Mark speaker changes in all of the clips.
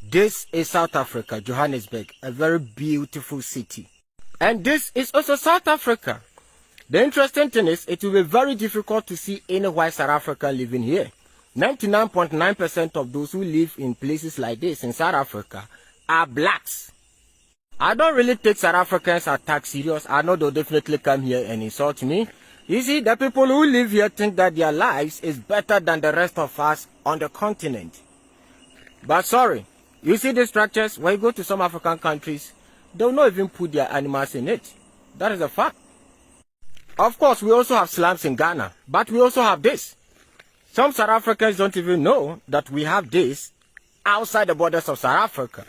Speaker 1: This is South Africa, Johannesburg, a very beautiful city. And this is also South Africa. The interesting thing is, it will be very difficult to see any white South African living here. 99.9% of those who live in places like this in South Africa are blacks. I don't really take South Africans attack serious. I know they'll definitely come here and insult me. You see, the people who live here think that their lives is better than the rest of us on the continent. But sorry, you see these structures, when you go to some African countries, they'll not even put their animals in it. That is a fact. Of course, we also have slums in Ghana, but we also have this. Some South Africans don't even know that we have this outside the borders of South Africa.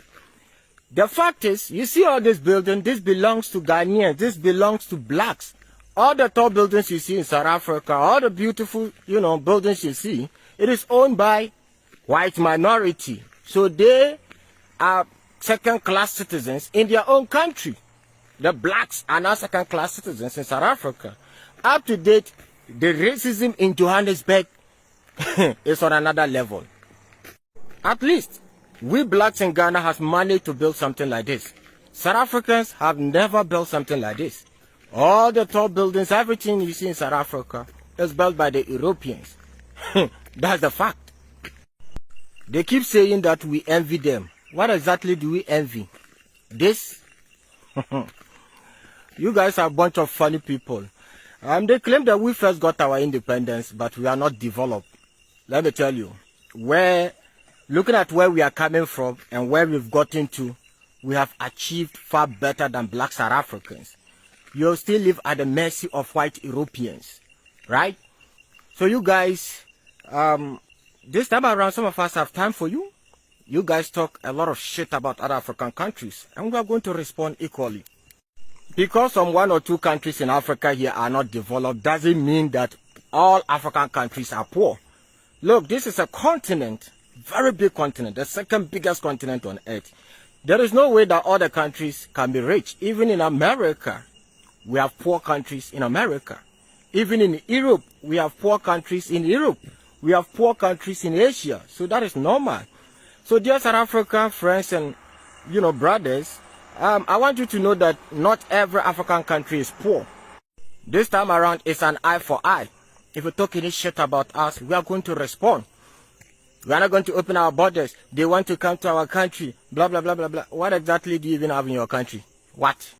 Speaker 1: The fact is, you see all this building, this belongs to Ghanaians, this belongs to blacks. All the tall buildings you see in South Africa, all the beautiful, buildings you see, it is owned by white minority. So they are second-class citizens in their own country. The blacks are now second-class citizens in South Africa. Up to date, the racism in Johannesburg is on another level. At least, we blacks in Ghana have managed to build something like this. South Africans have never built something like this. All the tall buildings, everything you see in South Africa is built by the Europeans. That's the fact. They keep saying that we envy them. What exactly do we envy? This? You guys are a bunch of funny people. They claim that we first got our independence, but we are not developed. Let me tell you, looking at where we are coming from and where we've gotten to, we have achieved far better than black South Africans. You still live at the mercy of white Europeans, right? So you guys, this time around, some of us have time for you. You guys talk a lot of shit about other African countries, and we are going to respond equally. Because some 1 or 2 countries in Africa here are not developed, doesn't mean that all African countries are poor. Look, this is a continent, very big continent, the second biggest continent on earth. There is no way that other countries can be rich. Even in America, we have poor countries in America. Even in Europe, we have poor countries in Europe. We have poor countries in Asia. So that is normal. So dear South African friends and, brothers, I want you to know that not every African country is poor. This time around, it's an eye for eye. If you talk any shit about us, we are going to respond. We are not going to open our borders. They want to come to our country. Blah, blah, blah, blah, blah. What exactly do you even have in your country? What?